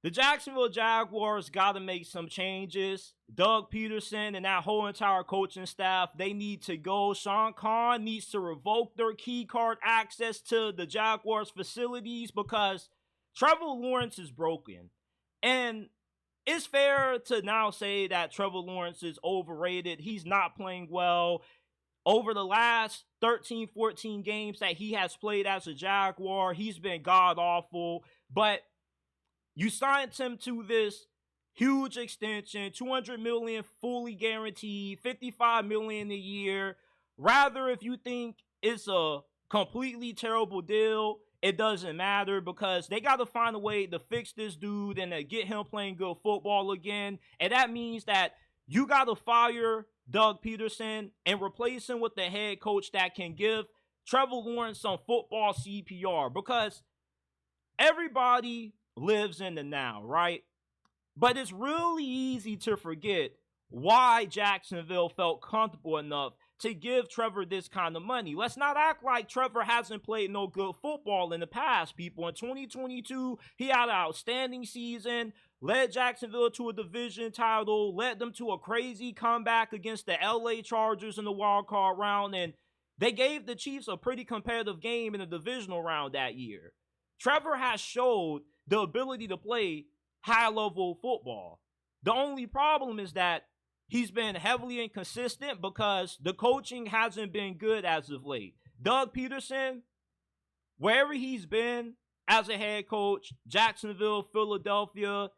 The Jacksonville Jaguars got to make some changes. Doug Pederson and that whole entire coaching staff, they need to go. Sean Khan needs to revoke their key card access to the Jaguars facilities because Trevor Lawrence is broken. And it's fair to now say that Trevor Lawrence is overrated. He's not playing well. Over the last 13, 14 games that he has played as a Jaguar, he's been god-awful. But you signed him to this huge extension, $200 million fully guaranteed, $55 million a year. Rather, if you think it's a completely terrible deal, it doesn't matter because they got to find a way to fix this dude and to get him playing good football again. And that means that you got to fire Doug Pederson and replace him with the head coach that can give Trevor Lawrence some football CPR because everybody lives in the now, right? But it's really easy to forget why Jacksonville felt comfortable enough to give Trevor this kind of money. Let's not act like Trevor hasn't played no good football in the past, people. In 2022, he had an outstanding season, led Jacksonville to a division title, led them to a crazy comeback against the LA Chargers in the wild card round, and they gave the Chiefs a pretty competitive game in the divisional round that year. Trevor has showed the ability to play high-level football. The only problem is that he's been heavily inconsistent because the coaching hasn't been good as of late. Doug Pederson, wherever he's been as a head coach, Jacksonville, Philadelphia,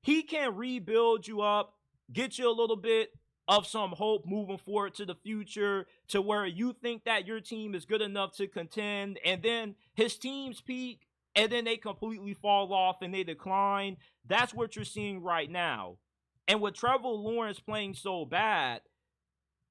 he can rebuild you up, get you a little bit of some hope moving forward to the future to where you think that your team is good enough to contend, and then his teams peak, and then they completely fall off and they decline. That's what you're seeing right now. And with Trevor Lawrence playing so bad,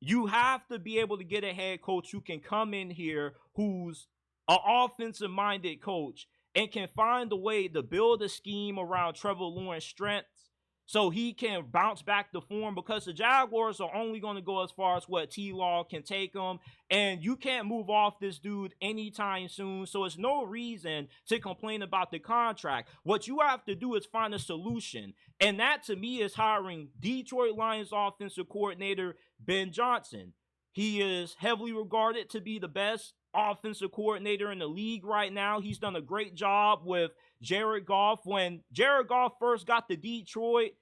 you have to be able to get a head coach who can come in here who's an offensive-minded coach and can find a way to build a scheme around Trevor Lawrence's strengths so he can bounce back to form because the Jaguars are only going to go as far as what T-Law can take them, and you can't move off this dude anytime soon, so it's no reason to complain about the contract. What you have to do is find a solution, and that to me is hiring Detroit Lions offensive coordinator Ben Johnson. He is heavily regarded to be the best offensive coordinator in the league right now. He's done a great job with Jared Goff. When Jared Goff first got to Detroit,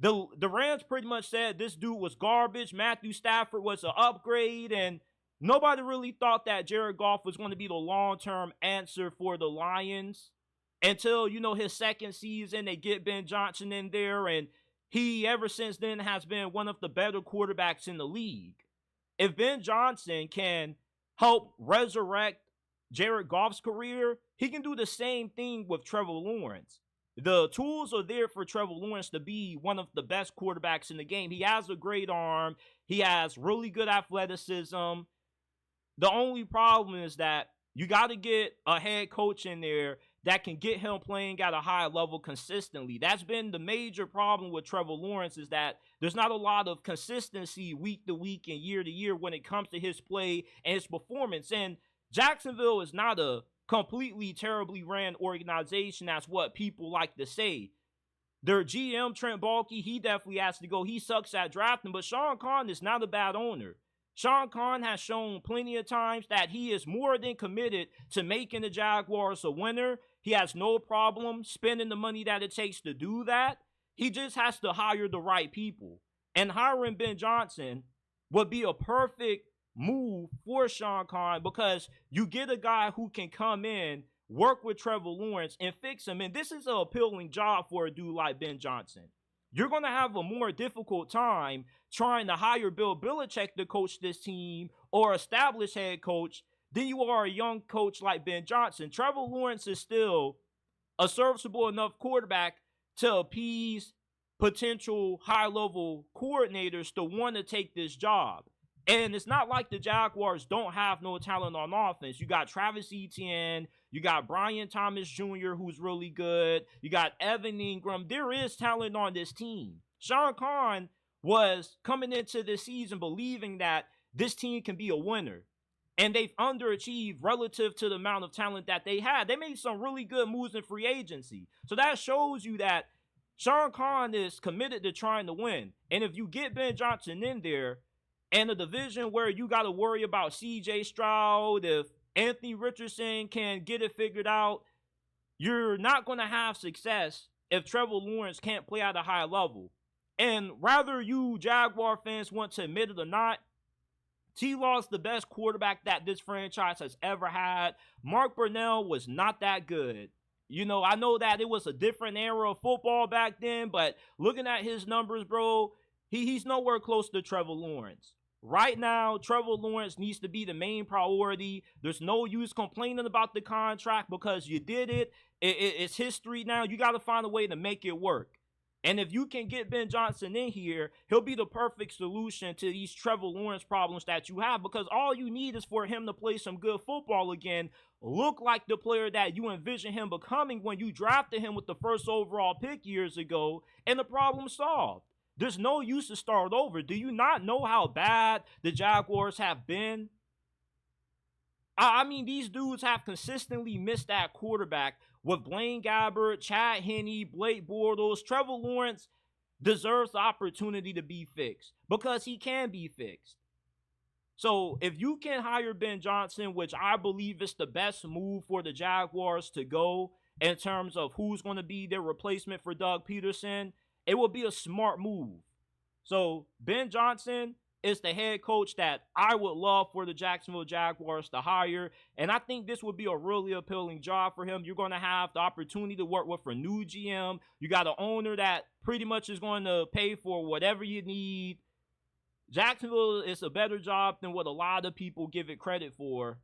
the Rams pretty much said this dude was garbage. Matthew Stafford was an upgrade, and nobody really thought that Jared Goff was going to be the long-term answer for the Lions until, his second season. They get Ben Johnson in there, and he, ever since then, has been one of the better quarterbacks in the league. If Ben Johnson can help resurrect Jared Goff's career, he can do the same thing with Trevor Lawrence. The tools are there for Trevor Lawrence to be one of the best quarterbacks in the game. He has a great arm. He has really good athleticism. The only problem is that you got to get a head coach in there that can get him playing at a high level consistently. That's been the major problem with Trevor Lawrence, is that there's not a lot of consistency week to week and year to year when it comes to his play and his performance. And Jacksonville is not a completely terribly ran organization. That's what people like to say. Their GM, Trent Baalke, he definitely has to go. He sucks at drafting, but Sean Khan is not a bad owner. Sean Khan has shown plenty of times that he is more than committed to making the Jaguars a winner. He has no problem spending the money that it takes to do that. He just has to hire the right people. And hiring Ben Johnson would be a perfect move for Sean Khan because you get a guy who can come in, work with Trevor Lawrence, and fix him. And this is an appealing job for a dude like Ben Johnson. You're going to have a more difficult time trying to hire Bill Belichick to coach this team or established head coach than you are a young coach like Ben Johnson. Trevor Lawrence is still a serviceable enough quarterback to appease potential high-level coordinators to want to take this job. And it's not like the Jaguars don't have no talent on offense. You got Travis Etienne. You got Brian Thomas Jr., who's really good. You got Evan Ingram. There is talent on this team. Sean Khan was coming into this season believing that this team can be a winner. And they've underachieved relative to the amount of talent that they had. They made some really good moves in free agency. So that shows you that Sean Khan is committed to trying to win. And if you get Ben Johnson in there, and a division where you got to worry about C.J. Stroud, if Anthony Richardson can get it figured out, you're not going to have success if Trevor Lawrence can't play at a high level. And rather you Jaguar fans want to admit it or not, T-Law's the best quarterback that this franchise has ever had. Mark Brunell was not that good. You know, I know that it was a different era of football back then, but looking at his numbers, bro, he's nowhere close to Trevor Lawrence. Right now, Trevor Lawrence needs to be the main priority. There's no use complaining about the contract because you did it. It's history now. You got to find a way to make it work. And if you can get Ben Johnson in here, he'll be the perfect solution to these Trevor Lawrence problems that you have, because all you need is for him to play some good football again, look like the player that you envision him becoming when you drafted him with the first overall pick years ago, and the problem solved. There's no use to start over. Do you not know how bad the Jaguars have been? I mean, these dudes have consistently missed that quarterback with Blaine Gabbert, Chad Henne, Blake Bortles. Trevor Lawrence deserves the opportunity to be fixed because he can be fixed. So if you can hire Ben Johnson, which I believe is the best move for the Jaguars to go in terms of who's going to be their replacement for Doug Pederson, it will be a smart move. So Ben Johnson is the head coach that I would love for the Jacksonville Jaguars to hire. And I think this would be a really appealing job for him. You're going to have the opportunity to work with a new GM. You got an owner that pretty much is going to pay for whatever you need. Jacksonville is a better job than what a lot of people give it credit for.